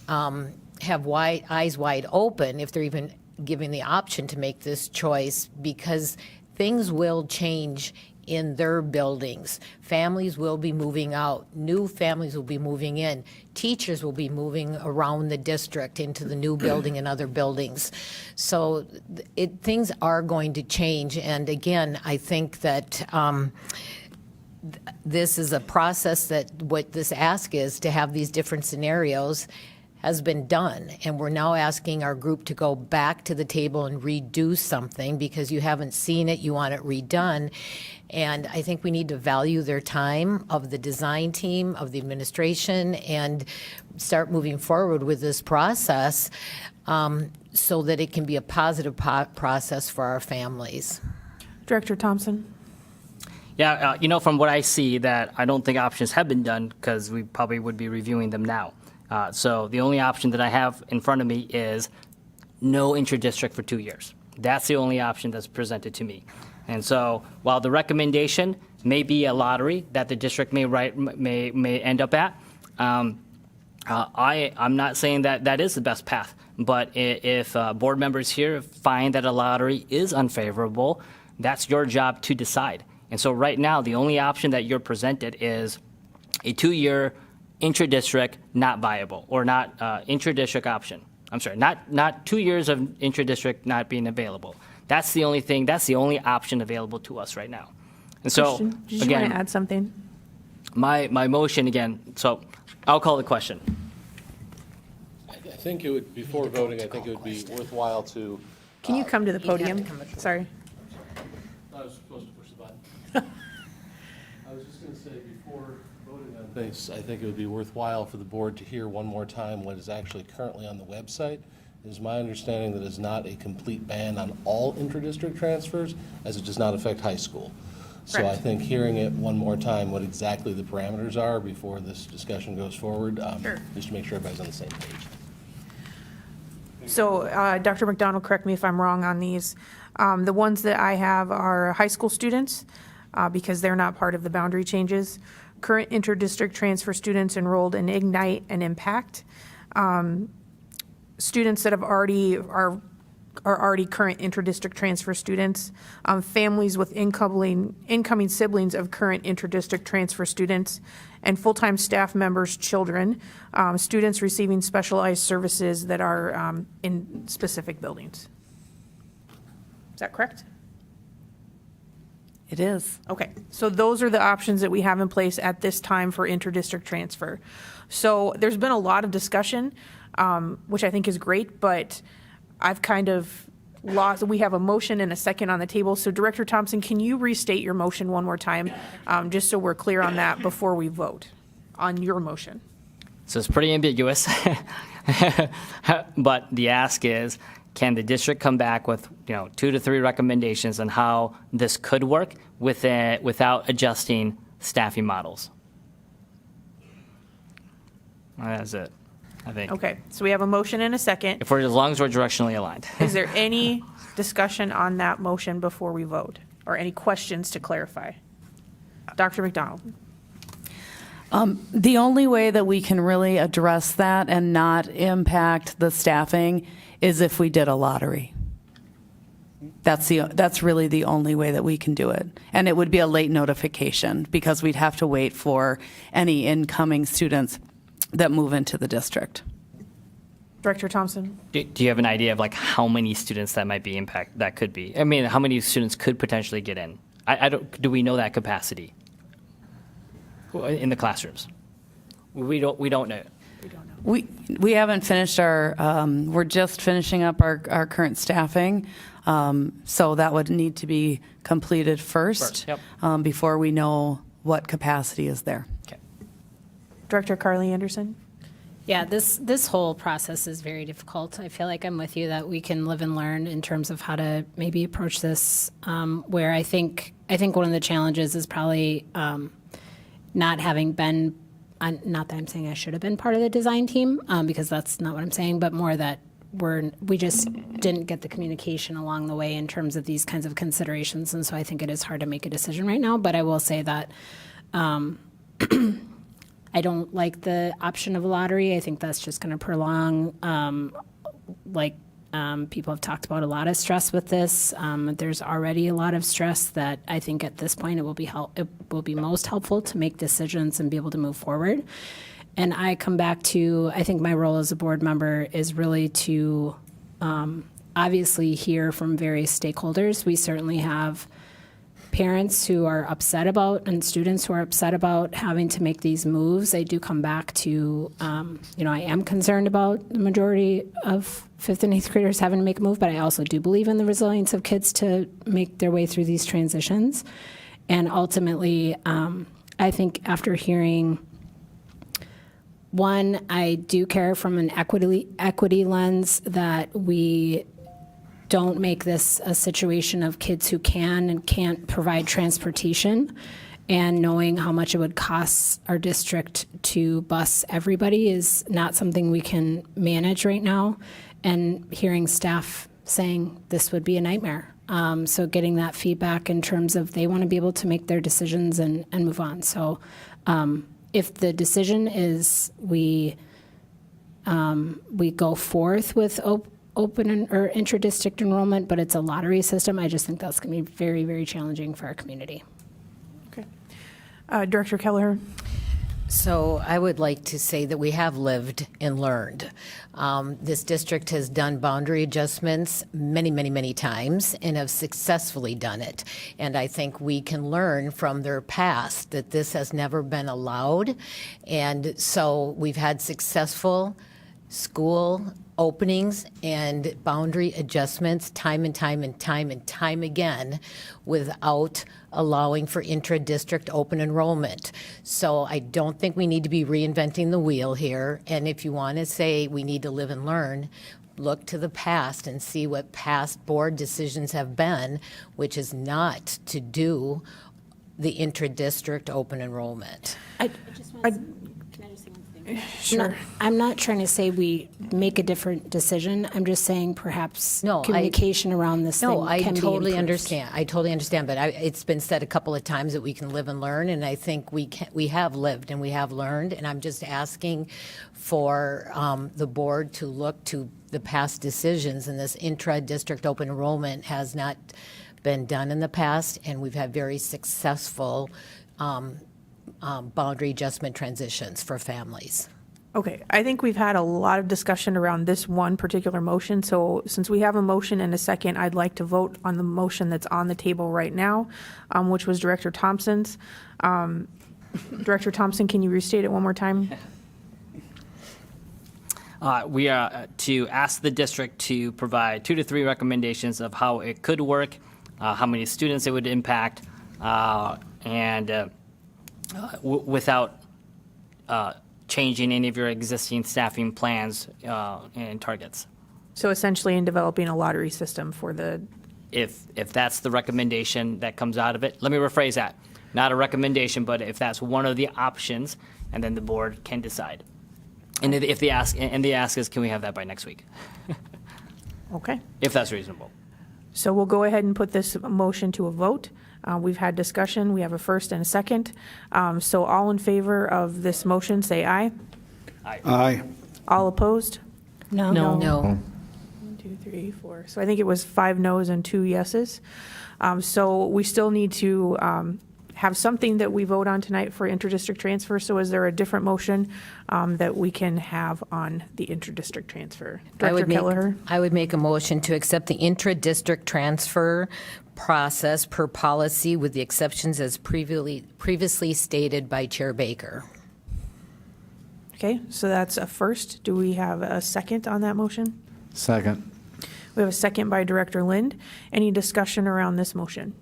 have eyes wide open if they're even given the option to make this choice, because things will change in their buildings. Families will be moving out. New families will be moving in. Teachers will be moving around the district into the new building and other buildings. So things are going to change. And again, I think that this is a process that what this ask is to have these different scenarios has been done, and we're now asking our group to go back to the table and redo something because you haven't seen it, you want it redone. And I think we need to value their time of the design team, of the administration, and start moving forward with this process so that it can be a positive process for our families. Director Thompson? Yeah, from what I see, that I don't think options have been done because we probably would be reviewing them now. So the only option that I have in front of me is no intra-district for 2 years. That's the only option that's presented to me. And so while the recommendation may be a lottery that the district may end up at, I'm not saying that is the best path. But if board members here find that a lottery is unfavorable, that's your job to decide. And so right now, the only option that you're presented is a 2-year intra-district not viable, or not intra-district option. I'm sorry, not 2 years of intra-district not being available. That's the only thing, that's the only option available to us right now. And so, Christian, did you again, want to add something? my motion again, so I'll call the question. I think it would, before voting, I think it would be worthwhile to. Can you come to the You'd have to podium? come up to the- Sorry. I was supposed to push the button. I was just going to say, before voting on things, I think it would be worthwhile for the board to hear one more time what is actually currently on the website. It is my understanding that it is not a complete ban on all intra-district transfers, as it does not affect high school. So I Correct. think hearing it one more time, what exactly the parameters are before this discussion goes forward, Sure. just to make sure everybody's on the same page. So, Dr. McDonald, correct me if I'm wrong on these. The ones that I have are high school students, because they're not part of the boundary changes. Current inter-district transfer students enrolled in Ignite and Impact. students that are already current interdistrict transfer students, families with incoming siblings of current interdistrict transfer students, and full-time staff members' children, students receiving specialized services that are in specific buildings. Is that correct? It is. Okay, so those are the options that we have in place at this time for interdistrict transfer. So there's been a lot of discussion, which I think is great, but I've kind of lost, we have a motion and a second on the table. So Director Thompson, can you restate your motion one more time, just so we're clear on that before we vote on your motion? So it's pretty ambiguous, but the ask is, can the district come back with 2 to 3 recommendations on how this could work without adjusting staffing models? That's it, I think. Okay, so we have a motion and a second. As long as we're directionally aligned. Is there any discussion on that motion before we vote, or any questions to clarify? Dr. McDonald? The only way that we can really address that and not impact the staffing is if we did a lottery. That's really the only way that we can do it. And it would be a late notification because we'd have to wait for any incoming students that move into the district. Director Thompson? Do you have an idea of how many students that might be that could be? I mean, how many students could potentially get in? Do we know that capacity in the classrooms? We don't know. We haven't finished we're just finishing up our current staffing. So that would need to be completed first Yep. Before we know what capacity is there. Okay. Director Carly Anderson? Yeah, this whole process is very difficult. I feel like I'm with you that we can live and learn in terms of how to maybe approach this. Where I think one of the challenges is probably not having been. Not that I'm saying I should have been part of the design team, because that's not what I'm saying, but more that we just didn't get the communication along the way in terms of these kinds of considerations, and so I think it is hard to make a decision right now. But I will say that I don't like the option of a lottery. I think that's just going to prolong, people have talked about a lot of stress with this. There's already a lot of stress that I think at this point it will be most helpful to make decisions and be able to move forward. And I come back to, I think my role as a board member is really to obviously hear from various stakeholders. We certainly have parents who are upset about and students who are upset about having to make these moves. I do come back to, I am concerned about the majority of 5th and 8th graders having to make a move, but I also do believe in the resilience of kids to make their way through these transitions. And ultimately, I think after hearing, one, I do care from an equity lens that we don't make this a situation of kids who can and can't provide transportation, and knowing how much it would cost our district to bus everybody is not something we can manage right now. And hearing staff saying this would be a nightmare. So getting that feedback in terms of they want to be able to make their decisions and move on. So if the decision is we go forth with open or intra-district enrollment, but it's a lottery system, I just think that's going to be very, very challenging for our community. Okay. Director Kelleher? So I would like to say that we have lived and learned. This district has done boundary adjustments many, many, many times and have successfully done it. And I think we can learn from their past that this has never been allowed. And so we've had successful school openings and boundary adjustments time and time and time and time again without allowing for intra-district open enrollment. So I don't think we need to be reinventing the wheel here. And if you want to say we need to live and learn, look to the past and see what past board decisions have been, which is not to do the intra-district open enrollment. Can I just say one thing? I'm not trying to say we make a different decision. I'm just saying perhaps No, communication around this thing No, I can be totally improved. understand. I totally understand, but it's been said a couple of times that we can live and learn, and I think we have lived and we have learned, and I'm just asking for the board to look to the past decisions, and this intra-district open enrollment has not been done in the past, and we've had very successful boundary adjustment transitions for families. Okay, I think we've had a lot of discussion around this one particular motion, so since we have a motion and a second, I'd like to vote on the motion that's on the table right now, which was Director Thompson's. Director Thompson, can you restate it one more time? We are to ask the district to provide 2 to 3 recommendations of how it could work, how many students it would impact, and without changing any of your existing staffing plans and targets. So essentially in developing a lottery system for the, If that's the recommendation that comes out of it, let me rephrase that. Not a recommendation, but if that's one of the options, and then the board can decide. And if the ask is, can we have that by next week? okay. If that's reasonable. So we'll go ahead and put this motion to a vote. We've had discussion. We have a first and a second. So all in favor of this motion, say aye. Aye. All opposed? No. No. 1, 2, 3, 4. So I think it was 5 noes and 2 yeses. So we still need to have something that we vote on tonight for interdistrict transfer. So is there a different motion that we can have on the interdistrict transfer? Director Kelleher? I would make a motion to accept the intra-district transfer process per policy with the exceptions as previously stated by Chair Baker. Okay, so that's a first. Do we have a second on that motion? Second. We have a second by Director Lind. Any discussion around this motion?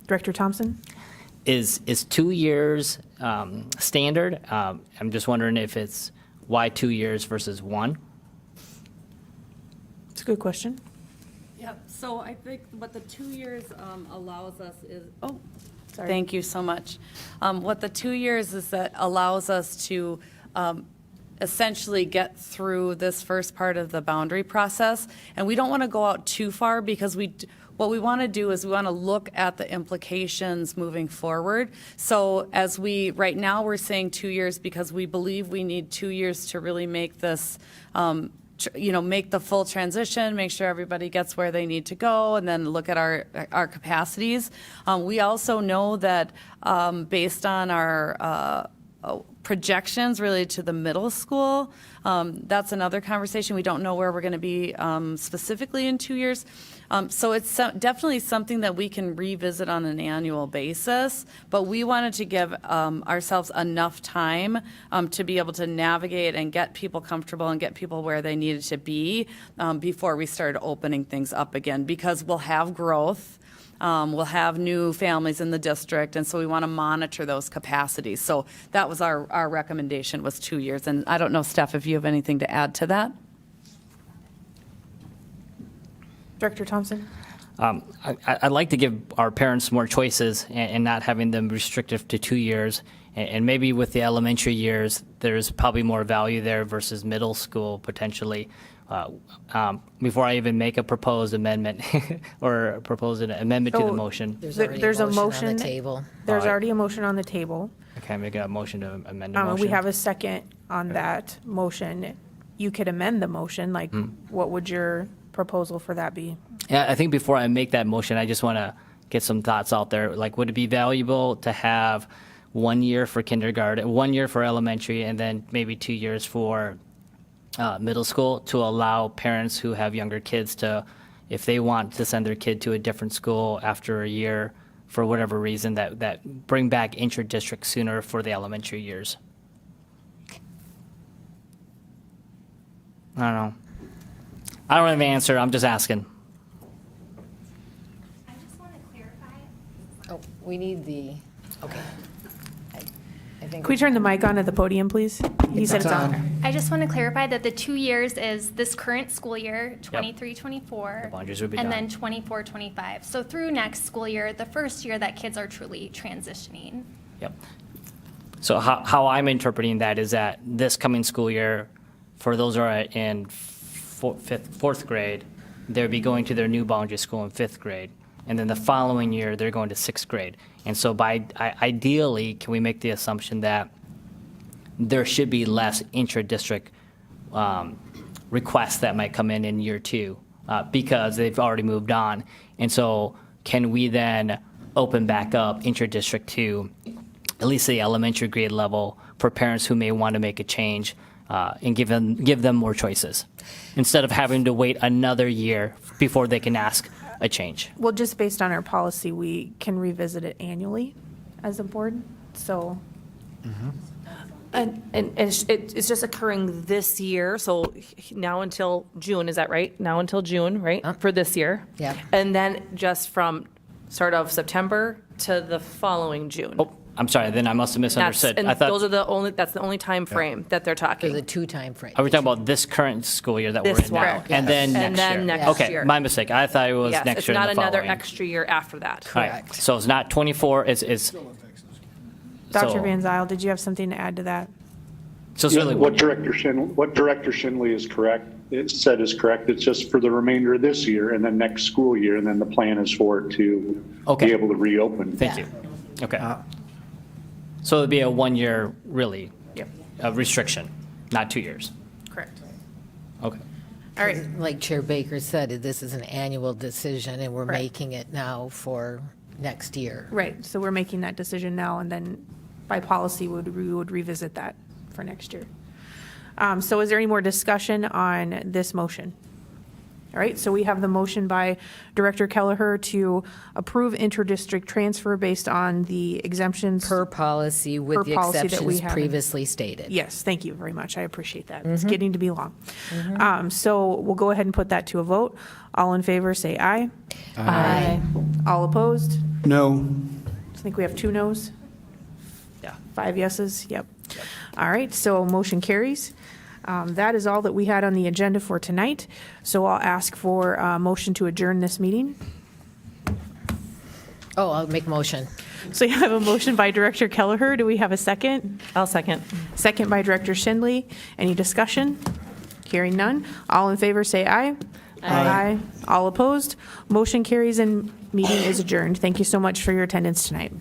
Director Thompson? Is 2 years standard? I'm just wondering if it's why 2 years versus 1? It's a good question. Yep, so I think what the 2 years allows us is, Sorry. thank you so much. What the 2 years is that allows us to essentially get through this first part of the boundary process. And we don't want to go out too far because what we want to do is we want to look at the implications moving forward. So right now we're saying 2 years because we believe we need 2 years to really make this make the full transition, make sure everybody gets where they need to go, and then look at our capacities. We also know that based on our projections related to the middle school, that's another conversation. We don't know where we're going to be specifically in 2 years. So it's definitely something that we can revisit on an annual basis, but we wanted to give ourselves enough time to be able to navigate and get people comfortable and get people where they needed to be before we started opening things up again, because we'll have growth. We'll have new families in the district, and so we want to monitor those capacities. So that was our recommendation, was 2 years. And I don't know, Steph, if you have anything to add to that? Director Thompson? I'd like to give our parents more choices and not having them restricted to 2 years. And maybe with the elementary years, there's probably more value there versus middle school potentially. Before I even make a proposed amendment or propose an amendment to the So- motion. There's a motion on the table. There's already a motion on the table. Okay, make a motion to amend the motion. We have a second on that motion. You could amend the motion, like what would your proposal for that be? Yeah, I think before I make that motion, I just want to get some thoughts out there. Like, would it be valuable to have 1 year for kindergarten, 1 year for elementary, and then maybe 2 years for middle school to allow parents who have younger kids to, if they want to send their kid to a different school after a year for whatever reason, that bring back intra-district sooner for the elementary years? I don't know. I don't have an answer. I'm just asking. I just want to clarify. Oh, we need the, okay. I think. Can we turn the mic on at the podium, please? He said it's on. I just want to clarify that the 2 years is this current school year, 23-24. The boundaries would be and done. then 24-25. So through next school year, the first year that kids are truly transitioning. Yep. So how I'm interpreting that is that this coming school year, for those who are in fourth grade, they'll be going to their new boundary school in 5th grade. And then the following year, they're going to 6th grade. And so ideally, can we make the assumption that there should be less intra-district requests that might come in year 2 because they've already moved on? And so can we then open back up intra-district to at least the elementary grade level for parents who may want to make a change and give them more choices instead of having to wait another year before they can ask a change? Well, just based on our policy, we can revisit it annually as a board, so. And it's just occurring this year, so now until June, is that right? Now until June, right, for this year? Yeah. And then just from start of September to the following June. Oh, I'm sorry, then I must have misunderstood. And I thought, that's the only time frame that they're talking. There's a 2 time frame. are we talking about this current school year that we're This in now? one, And then yes. next year? And then next Okay, year. my mistake. I thought it was Yes, next it's year and not the another following. extra year after that. All right, so it's not 24, it's Dr. so- Van Zyl, did you have something to add to that? So it's really What Director Shinley is correct, it said is correct. It's just for the remainder of this year and then next school year, and then the plan is for it to Okay. be able to reopen. Thank you. Okay. So it'd be a 1-year, really, restriction, not 2 years. Correct. Okay. All right, Like Chair Baker said, this is an annual decision, and we're Correct. making it now for next year. right, so we're making that decision now, and then by policy, we would revisit that for next year. So is there any more discussion on this motion? All right, so we have the motion by Director Kelleher to approve interdistrict transfer based on the exemptions. Per policy with Per the policy that we exceptions have. previously stated. Yes, thank you very much. I appreciate that. It's getting to be long. So we'll go ahead and put that to a vote. All in favor, say aye. Aye. All opposed? No. I think we have 2 noes. Yeah. 5 yeses, yep. All right, so motion carries. That is all that we had on the agenda for tonight. So I'll ask for a motion to adjourn this meeting. Oh, I'll make motion. So you have a motion by Director Kelleher. Do we have a second? I'll second. Second by Director Schindley. Any discussion? Hearing none. All in favor, say aye. Aye. All opposed? Motion carries and meeting is adjourned. Thank you so much for your attendance tonight.